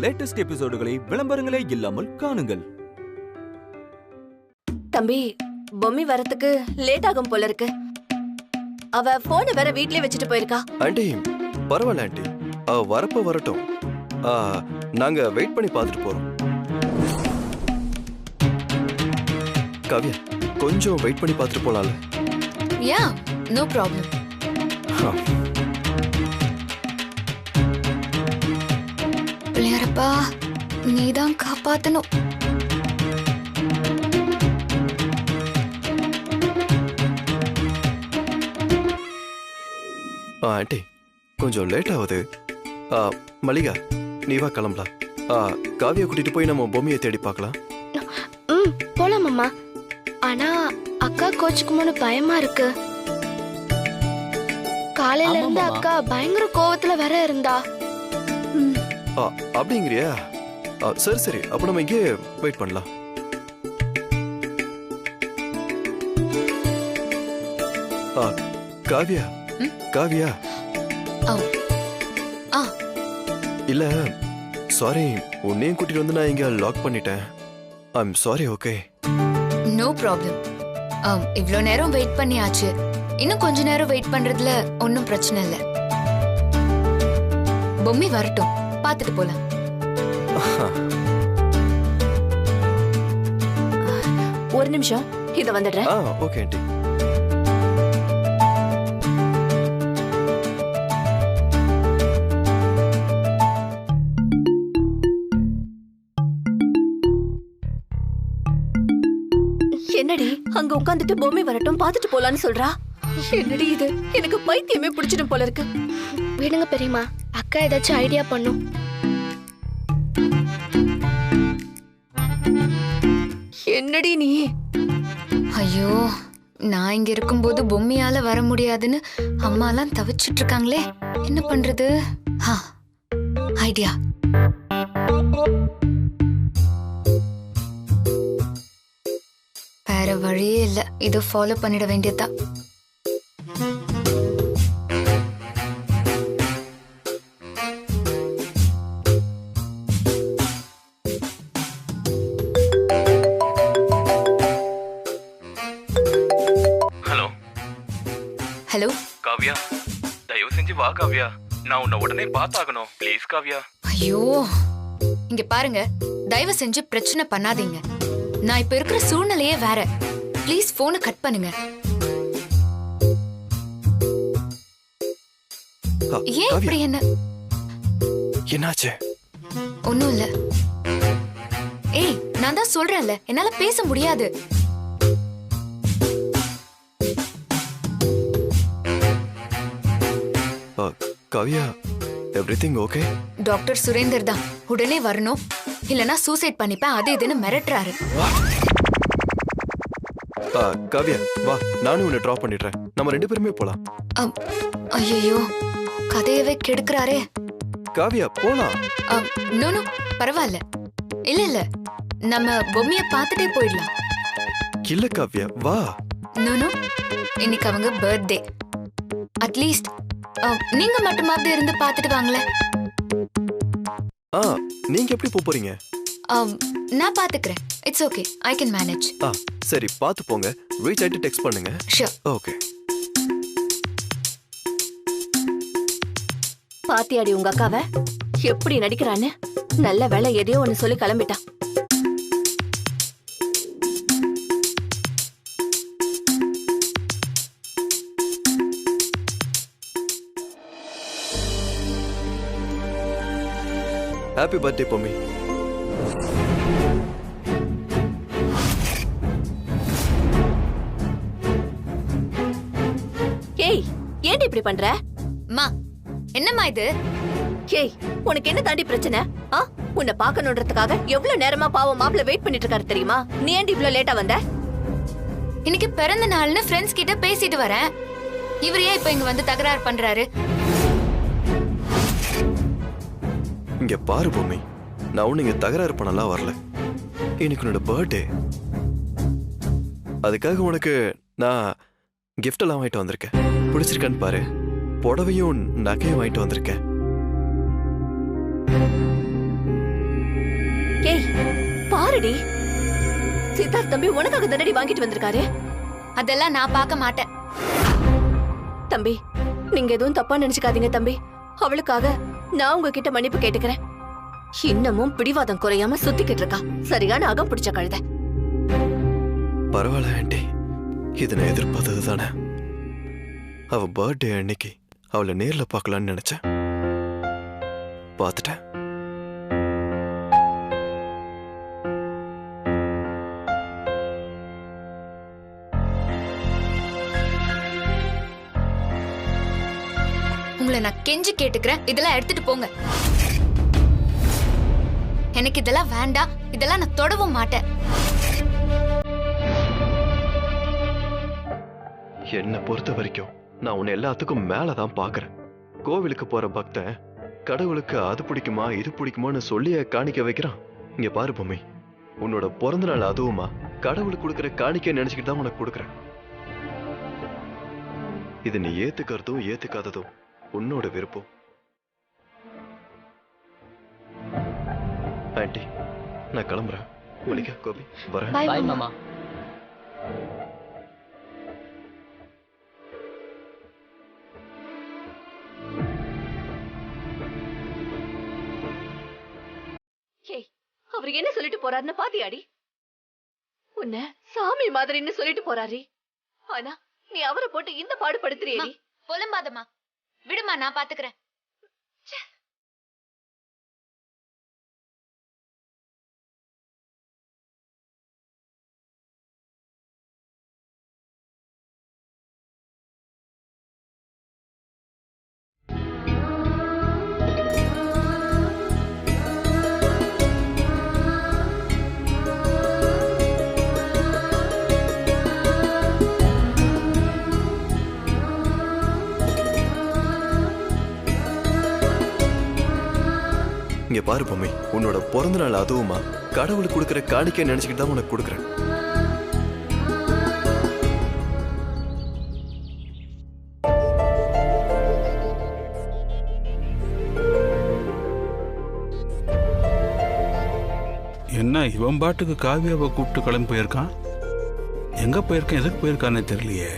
Latest எபிசோடுகளை விளம்பரங்களே இல்லாமல் காணுங்கள். தம்பி, பொம்மி வரத்துக்கு லேட் ஆகும் போல இருக்கு. அவ போனை வேற வீட்லயே வச்சுட்டு போயிருக்கா. ஆண்டி பரவாயில்ல ஆண்டி, அவ வரப்ப வரட்டும். நாங்க வெயிட் பண்ணி பார்த்துட்டு போறோம். காவ்யா, கொஞ்சம் வெயிட் பண்ணி பார்த்துட்டு போலாம்ல? யா, நோ ப்ராப்ளம். பிள்ளையாரப்பா, நீதான் காப்பாத்தணும். ஆண்டி கொஞ்சம் லேட் ஆகுது. மல்லிகா, நீ வா கிளம்பலாம். காவியா கூட்டிட்டு போய் நம்ம பொம்மையை தேடி பார்க்கலாம். போலாம் அம்மா. ஆனா அக்கா கோச்சுக்குமோன்னு பயமா இருக்கு. காலையில இருந்து அக்கா பயங்கர கோவத்துல வேற இருந்தா. அப்படிங்கிறியா? சரி சரி, அப்ப நம்ம இங்கே வெயிட் பண்ணலாம். காவியா, காவியா. இல்ல சாரி, உன்னையும் கூட்டிட்டு வந்து நான் இங்க லாக் பண்ணிட்டேன். I'm sorry. Okay, no problem. இவ்ளோ நேரம் வெயிட் பண்ணியாச்சு. இன்னும் கொஞ்ச நேரம் வெயிட் பண்றதுல ஒன்னும் பிரச்சனை இல்ல. பொம்மி வரட்டும், பாத்துட்டு போலாம். ஒரு நிமிஷம், இத வந்துடுறேன். Okay aunty. என்னடி அங்க உட்காந்துட்டு பொம்மை வரட்டும் பாத்துட்டு போலான்னு சொல்றா? என்னடி இது? எனக்கு பைத்தியமே பிடிச்சிடும் போல இருக்கு. விடுங்க பெரியம்மா, அக்கா ஏதாச்சும் ஐடியா பண்ணும். என்னடி நீ? ஐயோ, நான் இங்க இருக்கும்போது பொம்மையால வர முடியாதுன்னு அம்மாலாம் தவிச்சிட்டு இருக்காங்களே, என்ன பண்றது? ஐடியா. வேற வழியே இல்ல, இதை ஃபாலோ பண்ணிட வேண்டியதுதான். ஹலோ ஹலோ காவ்யா, தயவு செஞ்சு வா காவ்யா, நான் உன்னை உடனே பார்த்தாகணும். ப்ளீஸ் காவ்யா. ஐயோ, இங்க பாருங்க, தயவு செஞ்சு பிரச்சனை பண்ணாதீங்க. நான் இப்ப இருக்கிற சூழ்நிலையே வேற. ப்ளீஸ் போனை கட் பண்ணுங்க. ஏன் இப்படி? என்ன என்னாச்சு? ஒண்ணும் இல்ல. ஏய், நான் தான் சொல்றேன்ல, என்னால பேச முடியாது. Kavya, everything okay? Doctor Surender தான் உடனே வரணும், இல்லனா சூசைட் பண்ணிப்பேன் அது இதுன்னு மிரட்டுறாரு. காவ்யா வா, நானும் உன்னை டிராப் பண்ணிடுறேன். நம்ம 2 பேருமே போலாம். ஐயோ, கதையவே கெடுக்கிறாரே. காவ்யா போலாம். நோ நோ, பரவாயில்ல. இல்ல இல்ல, நம்ம பொம்மைய பார்த்துட்டே போயிடலாம். இல்ல காவ்யா, வா. நோ நோ, இன்னைக்கு அவங்க பர்த்டே. அட்லீஸ்ட் நீங்க மட்டுமாவது இருந்து பார்த்துட்டு வாங்களேன். நீங்க எப்படி போறீங்க? நான் பாத்துக்கிறேன். It's okay, I can manage. சரி, பாத்து போங்க. ரீச் ஆயிட்டு டெக்ஸ்ட் பண்ணுங்க. ஷூர். ஓகே. பாத்தியாடி உங்க அக்காவை எப்படி நடிக்கிறான்னு? நல்ல வேலை, எதையோ ஒன்னு சொல்லி கிளம்பிட்டா. Happy birthday Bommi. ஏய், ஏன் இப்படி பண்ற? மா, என்னம்மா இது? ஏய், உனக்கு என்ன தாண்டி பிரச்சனை? உன்னை பார்க்கணும்ன்றதுக்காக எவ்வளவு நேரமா பாவம் மாப்பிள்ள வெயிட் பண்ணிட்டு இருக்காரு தெரியுமா? நீ ஏன் இவ்ளோ லேட்டா வந்த? இன்னைக்கு பிறந்த நாள்னு ஃப்ரெண்ட்ஸ் கிட்ட பேசிட்டு வரேன். இவர் ஏன் இப்ப இங்க வந்து தகராறு பண்றாரு? இங்க பாரு பொம்மி, நான் ஒண்ணு இங்க தகராறு பண்ணலாம் வரல. இன்னைக்கு உன்னோட பர்த்டே. அதுக்காக உனக்கு நான் கிஃப்ட் எல்லாம் வாங்கிட்டு வந்திருக்கேன். பிடிச்சிருக்கான்னு பாரு. புடவையும் நகையும் வாங்கிட்டு வந்திருக்கேன். இல்லடி, சித்தார்த் தம்பி உனக்காக தானடி வாங்கிட்டு வந்திருக்காரு. அதெல்லாம் நான் பார்க்க மாட்டேன். தம்பி, நீங்க எதுவும் தப்பா நினைச்சுக்காதீங்க தம்பி. அவளுக்காக நான் உங்ககிட்ட மன்னிப்பு கேட்டுக்கிறேன். இன்னமும் பிடிவாதம் குறையாம சுத்திக்கிட்டு இருக்கா. சரியான அகம் பிடிச்ச கழுத. பரவாயில்ல ஆண்டி, இது நான் எதிர்பார்த்தது தானே. அவ பர்த்டே அன்னைக்கு அவளை நேர்ல பார்க்கலான்னு நினைச்சேன். பார்த்துட்டேன். உங்களை நான் கெஞ்சி கேட்டுக்கிறேன், இதெல்லாம் எடுத்துட்டு போங்க. எனக்கு இதெல்லாம் வேண்டாம். இதெல்லாம் நான் தொடவும் மாட்டேன். என்னை பொறுத்த வரைக்கும் நான் உன்னை எல்லாத்துக்கும் மேலதான் பாக்குறேன். கோவிலுக்கு போற பக்தன் கடவுளுக்கு அது பிடிக்குமா இது பிடிக்குமான்னு சொல்லிய காணிக்க வைக்கிறான். இங்க பாரு பொம்மி, உன்னோட பிறந்த நாள் அதுவுமா கடவுளுக்கு கொடுக்குற காணிக்க நினைச்சுக்கிட்டு தான் உனக்கு கொடுக்குறேன். இது நீ ஏத்துக்கிறதும் ஏத்துக்காததும் உன்னோட விருப்பம். ஆண்டி, நான் கிளம்புறேன். மல்லிகா, கோபி வரேன். பாய் மாமா. ஏய், அவர் என்ன சொல்லிட்டு போறாருன்னு பாத்தியாடி? உன்னை சாமி மாதிரின்னு சொல்லிட்டு போறாரு. ஆனா நீ அவரை போட்டு இந்த பாடுபடுத்துறியடி. புலம்பாதம்மா, விடுமா, நான் பாத்துக்கிறேன். இங்க பாரு பொம்மி, உன்னோட பிறந்த நாள் அதுவுமா கடவுளுக்கு கொடுக்குற காணிக்க நினைச்சுக்கிட்டு தான் உனக்கு கொடுக்குறேன். என்ன இவன் பாட்டுக்கு காவியாவை கூப்பிட்டு கிளம்பி போயிருக்கான்? எங்க போயிருக்கான், எதுக்கு போயிருக்கான்னு தெரியலையே.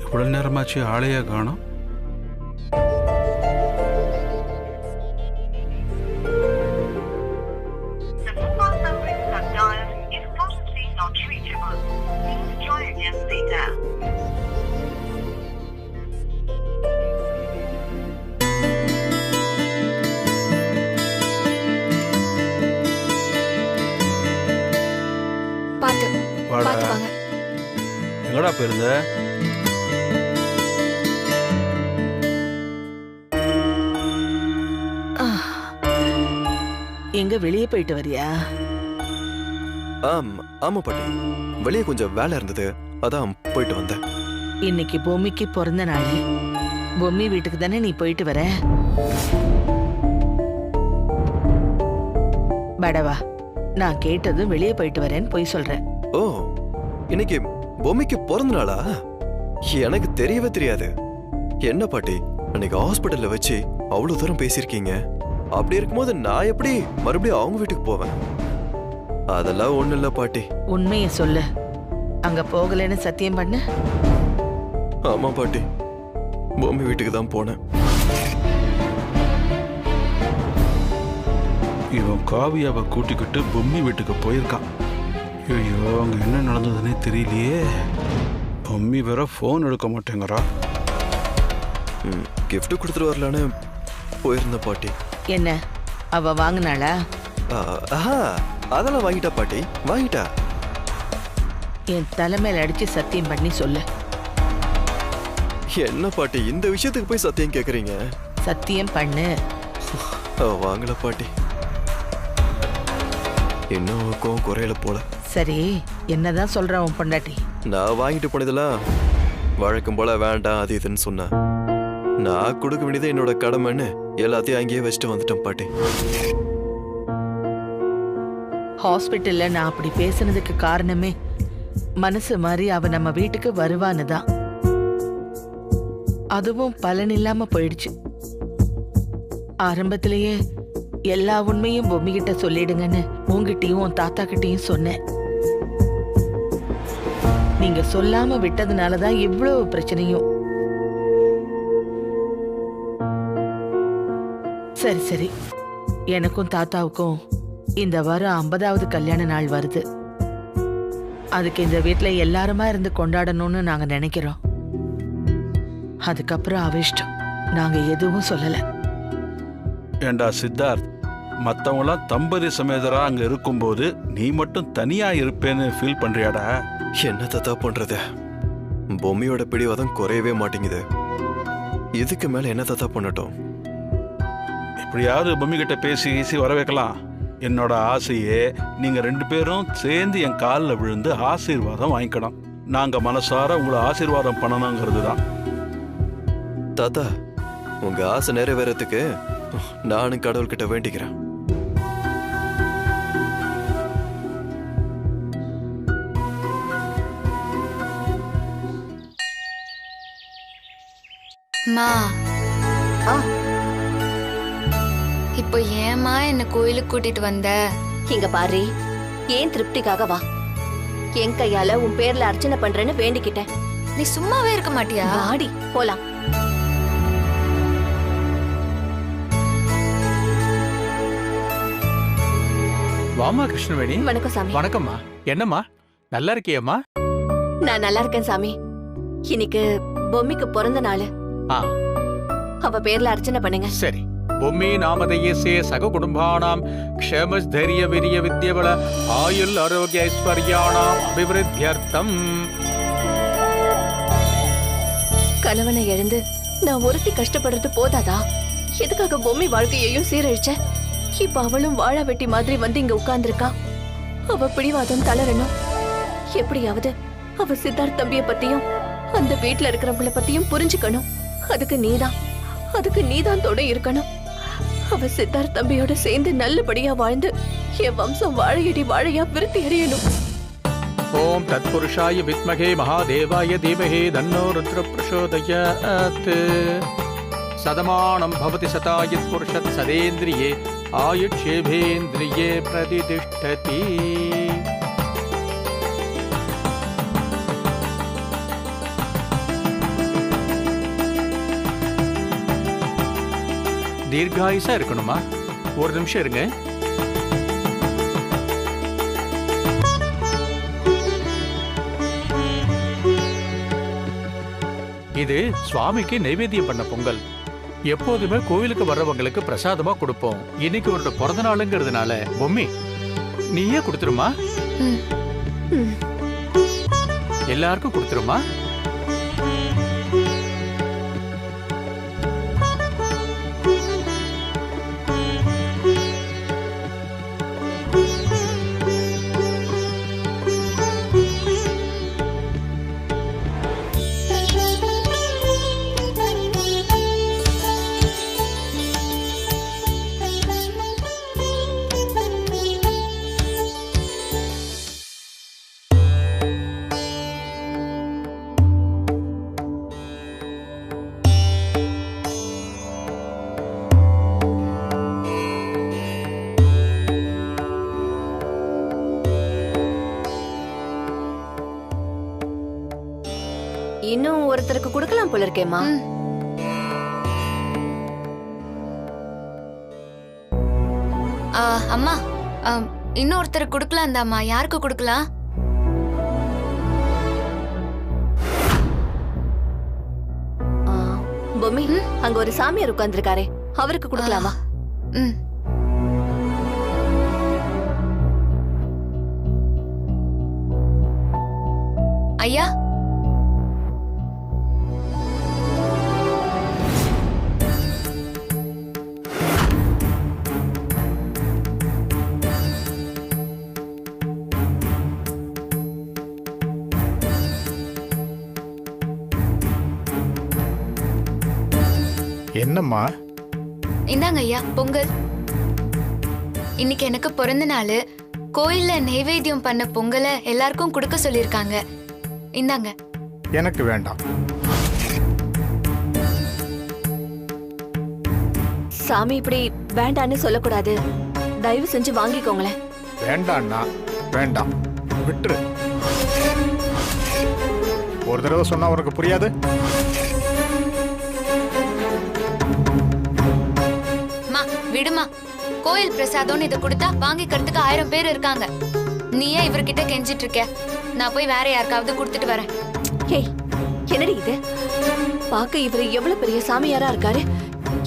இவ்வளவு நேரமாச்சு ஆளையா காணோம். பாத்து வாடா, பாத்து வாங்க. எங்கடா போயிருந்த? எங்க வெளியே போயிட்டு வரியா? ஆமா பாட்டி, வெளியே கொஞ்சம் வேலை இருந்தது, அதான் போயிட்டு வந்தேன். இன்னைக்கு பொம்மிக்கு பிறந்த நாள். பொம்மி வீட்டுக்கு தானே நீ போயிட்டு வர? படவா, நான் கேட்டதும் வெளியே போயிட்டு வரேன்னு போய் சொல்றேன். ஓ, இன்னைக்கு பொம்மிக்கு பிறந்த நாளா? எனக்கு தெரியவே தெரியாது. என்ன பாட்டி, அன்னைக்கு ஹாஸ்பிட்டல்ல வச்சு அவ்வளவு தூரம் பேசியிருக்கீங்க. அப்படி இருக்கும்போது நான் எப்படி மறுபடியும் அவங்க வீட்டுக்கு போவேன்? அதெல்லாம் ஒண்ணு இல்ல பாட்டி. உண்மையை சொல்லு, அங்க போகலன்னு சத்தியம் பண்ணு. ஆமா பாட்டி, பொம்மி வீட்டுக்கு தான் போனேன். இவன் காவியாவை கூட்டிக்கிட்டு பொம்மி வீட்டுக்கு போயிருக்கான். ஐயோ, அங்க என்ன நடந்ததுன்னே தெரியலையே. பொம்மி வேற போன் எடுக்க மாட்டேங்கிறா. கிஃப்ட் கொடுத்துட்டு வரலான்னு போயிருந்த பாட்டி. என்ன அவ வாங்கினாளா? அதெல்லாம் வாங்கிட்டா பாட்டி, வாங்கிட்டா. என் தலைமையில அடிச்சு சத்தியம் பண்ணி சொல்லு. என்ன பாட்டி, இந்த விஷயத்துக்கு போய் சத்தியம் கேக்குறீங்க? சத்தியம் பண்ணு. வாங்கல பாட்டி, இன்னும் கோவம் குறையல போல. சரி, என்னதான் சொல்ற உன் பொண்டாட்டி? நான் வாங்கிட்டு போனதெல்லாம் வழக்கம் போல வேண்டாம் அது இதுன்னு சொன்னா. நான் கொடுக்க வேண்டியது என்னோட கடமைன்னு எல்லாத்தையும் அங்கேயே வச்சுட்டு வந்துட்டேன் பாட்டி. ஹாஸ்பிட்டல்ல நான் அப்படி பேசுனதுக்கு காரணமே மனசு மாதிரி அவ நம்ம வீட்டுக்கு வருவான்னு தான். அதுவும் பலன் இல்லாம போயிடுச்சு. ஆரம்பத்திலேயே எல்லா உண்மையும் பொம்மி கிட்ட சொல்லிடுங்கன்னு உங்ககிட்டயும் உன் தாத்தா கிட்டயும் சொன்னேன். நீங்க சொல்லாம விட்டதுனாலதான் இவ்வளவு பிரச்சனையும். சரி சரி, எனக்கும் தாத்தாவுக்கும் இந்த வாரம் 50வது கல்யாண நாள் வருது. அதுக்கு இந்த வீட்டுல எல்லாருமா இருந்து கொண்டாடணும்னு நாங்க நினைக்கிறோம். அதுக்கப்புறம் அவிஷ்டம், நாங்க எதுவும் சொல்லல. ஏண்டா சித்தார்த், மற்றவங்களாம் தம்பதி சமேதரா அங்க இருக்கும்போது நீ மட்டும் தனியா இருப்பேன்னு ஃபீல் பண்றியாடா? என்ன தாத்தா பண்றது? பொம்மியோட பிடிவாதம் குறையவே மாட்டேங்குது. இதுக்கு மேல என்ன தாத்தா பண்ணட்டும்? எப்படியாவது பொம்மி கிட்ட பேசி வர வைக்கலாம். என்னோட ஆசையே நீங்க 2 பேரும் சேர்ந்து என் காலில் விழுந்து ஆசீர்வாதம் வாங்கிக்கணும். நாங்க மனசார உங்களை ஆசீர்வாதம் பண்ணணுங்கிறது தான். தாத்தா, உங்க ஆசை நிறைவேறதுக்கு நானும் கடவுள்கிட்ட வேண்டிக்கிறேன். மா, இப்போ ஏமா என்ன கோயிலுக்கு கூட்டிட்டு வந்த? இங்க பாரு, ஏன் திருப்திக்காக வா. என் கையால உன் பேர்ல அர்ச்சனை பண்றேன்னு வேண்டிக்கிட்டேன். நீ சும்மாவே இருக்க மாட்டியா? வாடி போலாம். வாமா கிருஷ்ணவேணி. வணக்கம் சாமி. வணக்கம்மா. என்னம்மா, நல்லா இருக்கியம்மா? நான் நல்லா இருக்கேன் சாமி. இன்னைக்கு பொம்மிக்கு பிறந்த நாள். ஆ, அவ பேர்ல அர்ச்சனை பண்ணுங்க. சரி. பொம்மி நாமதயசே சக குடும்பானாம் க்ஷேமஸ்தைரிய விரிய வித்யபல ஆயுள் ஆரோக்கிய ஐஸ்வர்யானாம் அபிவிருத்தியர்த்தம். கணவனை எழுந்து நான் ஒருத்தி கஷ்டப்படுறது போதாதா? எதுக்காக பொம்மி வாழ்க்கையையும் சீரழிச்ச? இப்ப அவளும் வாழ வெட்டி மாதிரி வந்து இங்க உட்கார்ந்துருக்கா. அவ பிடிவாதம் தளரணும். எப்படியாவது அவ சித்தார்த் தம்பிய பத்தியும் அந்த வீட்டுல இருக்கிறவங்கள பத்தியும் புரிஞ்சுக்கணும். அதுக்கு நீதான் தொட இருக்கணும். அவ சித்தார்த் தம்பியோட சேர்ந்து நல்லபடியா வாழ்ந்து என் வம்சம் வாழையடி வாழையா விருத்தி அடையணும். ஓம் தத்புருஷாய வித்மகே மகாதேவாய தீமஹி தன்னோ ருத்ர பிரசோதயாத். சதமானம் பவதி சதாயத் புருஷத் சதேந்திரியே ஆயுட்சேபேந்திரியே பிரதிதிஷ்டதி. தீர்காயுசா இருக்கணுமா? ஒரு நிமிஷம் இருங்க. இது சுவாமிக்கு நைவேத்தியம் பண்ண பொங்கல். எப்போதுமே கோவிலுக்கு வர்றவங்களுக்கு பிரசாதமா கொடுப்போம். இன்னைக்கு ஒரு பிறந்த நாளுங்கிறதுனால பொம்மி நீயே கொடுத்துருமா. எல்லாருக்கும் கொடுத்துருமா. இன்னும் ஒருத்தருக்கு கொடுக்கலாம் போல இருக்கேம்மா. அம்மா, இன்னொருத்தருக்கு கொடுக்கலாம் தாம்மா. யாருக்கு கொடுக்கலாம்? பொம்மி, அங்க ஒரு சாமியார் உட்கார்ந்திருக்காரே, அவருக்கு கொடுக்கலாமா? ஐயா, என்னம்மா? இந்தாங்க ஐயா பொங்கல். இன்னைக்கு எனக்கு பிறந்த நாள். கோயில்ல நைவேத்தியம் பண்ண பொங்கலை எல்லாருக்கும் கொடுக்க சொல்லிருக்காங்க. இந்தாங்க. எனக்கு வேண்டாம். சாமி இப்படி வேண்டான்னு சொல்லக்கூடாது. தயவு செஞ்சு வாங்கிக்கோங்களேன். வேண்டான்னா வேண்டாம், விட்டுரு. ஒரு தடவை சொன்னா உனக்கு புரியாது? விடுமா, கோயில் பிரசாதம்னு இதை கொடுத்தா வாங்கிக்கிறதுக்கு 1000 பேர் இருக்காங்க. நீ ஏன் இவர்கிட்ட கெஞ்சிட்டு இருக்க? நான் போய் வேற யாருக்காவது கொடுத்துட்டு வரேன். ஏய், என்னடி இது? பாக்க இவரு எவ்வளவு பெரிய சாமியாரா இருக்காரு,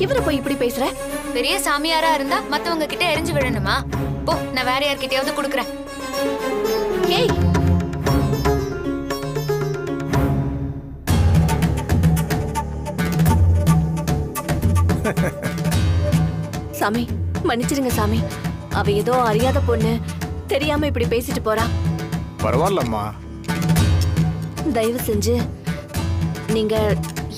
இவரை போய் இப்படி பேசுற? பெரிய சாமியாரா இருந்தா மத்தவங்க கிட்ட எரிஞ்சு விழணுமா? போ, நான் வேற யார்கிட்டயாவது கொடுக்குறேன். ஏய், சாமி மன்னிச்சிருங்க சாமி. அவ ஏதோ அறியாத பொண்ணு, தெரியாம இப்படி பேசிட்டு போறா. பரவாயில்லம்மா. தயவு செஞ்சு நீங்க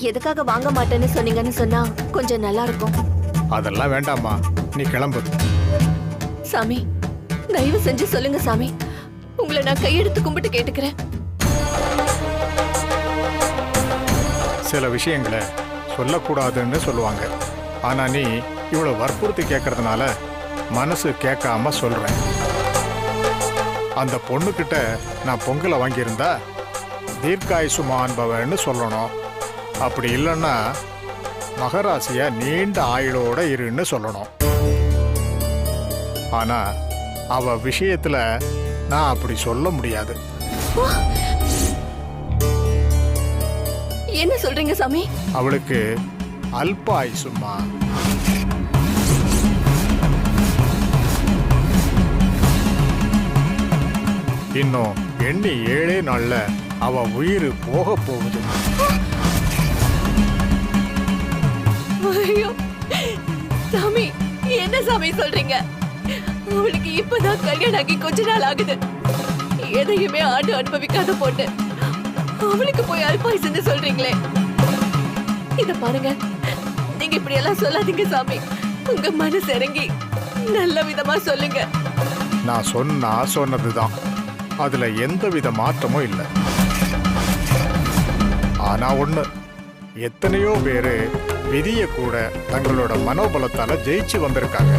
எதுக்காக வாங்க மாட்டேன்னு சொன்னீங்கன்னு சொன்னா கொஞ்சம் நல்லா இருக்கும். அதெல்லாம் வேண்டாம்மா, நீ கிளம்பு. சாமி தயவு செஞ்சு சொல்லுங்க சாமி, உங்களை நான் கையெடுத்து கும்பிட்டு கேட்டுக்கிறேன். சில விஷயங்களை சொல்லக்கூடாதுன்னு சொல்லுவாங்க. ஆனா நீ இவ்வளவு வற்புறுத்தி கேட்கறதுனால மனசு கேட்காம சொல்றேன். அந்த பொண்ணுகிட்ட நான் பொங்கலை வாங்கியிருந்தா தீர்க்காயுசுமான் பவன்னு சொல்லணும். அப்படி இல்லைன்னா மகராசியா நீண்ட ஆயுளோட இருன்னு சொல்லணும். ஆனா அவ விஷயத்துல நான் அப்படி சொல்ல முடியாது. என்ன சொல்றீங்க சாமி? அவளுக்கு அல்ப ஆயுசுமா. இன்னும் எண்ணி 7 நாள்ல அவ உயிர் போக போகுது. ஐயோ சாமி, என்ன சாமி சொல்றீங்க? அவளுக்கு இப்பதான் கல்யாணம் ஆகி கொஞ்ச நாள் ஆகுது. எதையுமே ஆண்டு அனுபவிக்காத பொண்ணு, அவளுக்கு போய் அல்பாயுசுன்னு சொல்றீங்களே. இத பாருங்க, நீங்க இப்படி எல்லாம் சொல்லாதீங்க சாமி. உங்க மனசு இறங்கி நல்ல விதமா சொல்லுங்க. நான் சொன்னதுதான், அதுல எந்தவித மாற்றமும் இல்லை. ஆனா ஒண்ணு, எத்தனையோ பேரு விதிய கூட தங்களோட மனோபலத்தால ஜெயிச்சு வந்திருக்காங்க.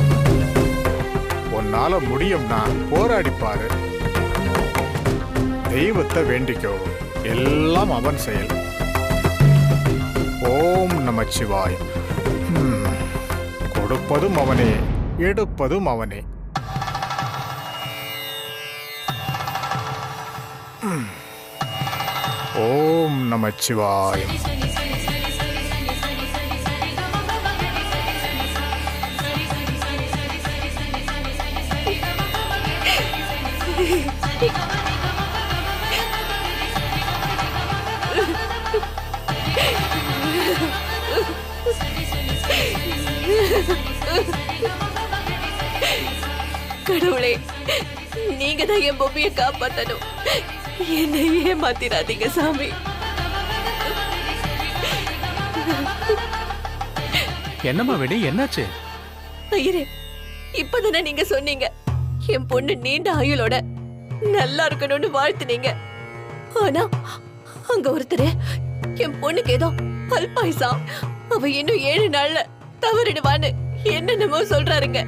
உன்னால முடியும்னா போராடிப்பாரு. தெய்வத்தை வேண்டிக்கோ, எல்லாம் அவன் செயல். ஓம் நமச்சிவாய. கொடுப்பதும் அவனே, எடுப்பதும் அவனே. ஓம் நமச்சிவாய. கடவுளே, நீங்க தான் என் பொம்மையை காப்பாத்தணும். என்னை ஏமாத்திராதீங்க சாமி. என்னம்மா வேணி, என்னாச்சு? ஐயரே, இப்பதானே நீங்க சொன்னீங்க என் பொண்ணு நீண்ட ஆயுளோட நல்லா இருக்கணும்னு வாழ்த்துனீங்க. ஆனா அங்க ஒருத்தர் என் பொண்ணுக்கு ஏதோ அல்பாயுசா, அவ இன்னும் 7 நாள்ல தவறிடுவான்னு என்னென்னமோ சொல்றாருங்க.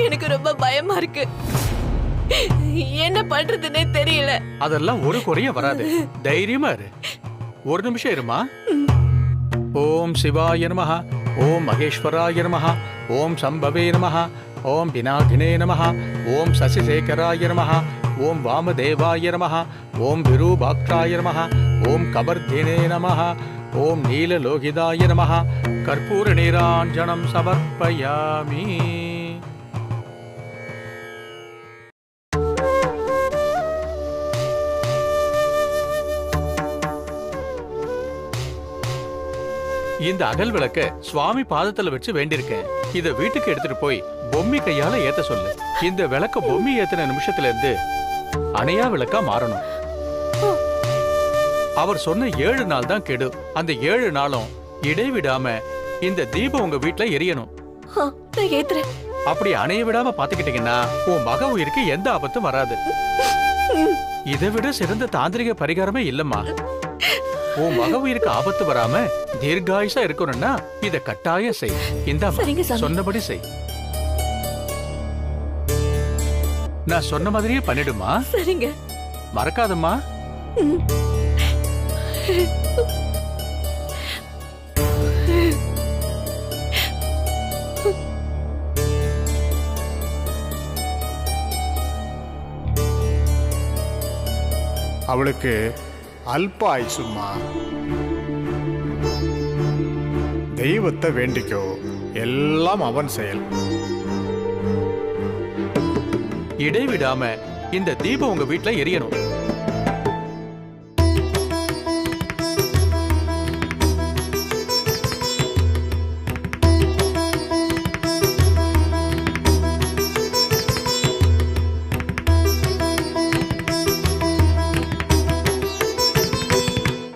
எனக்கு ரொம்ப பயமா இருக்கு. என்ன பண்றதுன்னே தெரியல. அதெல்லாம் ஒரு குறைய வராது, தைரியமா இரு. ஒரு நிமிஷம் இருமா. ஓம் சிவாய நமஹ, ஓம் மகேஸ்வராய நமஹ, ஓம் சம்பவே நமஹ, ஓம் பினாகினே நமஹ, ஓம் சசிசேகராய நமஹ, ஓம் வாமதேவாய நமஹ, ஓம் விரூபாக்ஷாய நமஹ, ஓம் கபர்தினே நமஹ, ஓம் நீலலோகிதாய நமஹ, கற்பூர நீராஞ்சனம் சமர்ப்பயாமி. இந்த அகல் விளக்க சுவாமி பாதத்துல வச்சு வேண்டியிருக்கேன். இத வீட்டுக்கு எடுத்துட்டு போய் பொம்மி கையால ஏத்த சொல்லு. இந்த விளக்க பொம்மி ஏத்தின நிமிஷத்துல இருந்து அணையா விளக்கா மாறணும். அவர் சொன்ன 7 நாள் தான் கெடு. அந்த 7 நாளும் இடைவிடாம இந்த தீபம் உங்க வீட்டுல எரியணும். அப்படி அணைய விடாம பாத்துக்கிட்டீங்கன்னா உன் மக உயிருக்கு எந்த ஆபத்தும் வராது. இதை விட சிறந்த தாந்திரிக பரிகாரமே இல்லம்மா. உன் மக உயிருக்கு ஆபத்து வராம தீர்காயுசா இருக்கணும்னா இத கட்டாயம் செய். இந்த சரிங்க சாமி. சொன்னபடி செய். நான் சொன்ன மாதிரியே பண்ணிடுமா? சரிங்க. மறக்காதம்மா. அவளுக்கு அல்ப ஆயுசும்மா. தெய்வத்தை வேண்டிக்கோ, எல்லாம் அவன் செயல். இடைவிடாம இந்த தீபம் உங்க வீட்டுல எரியணும்.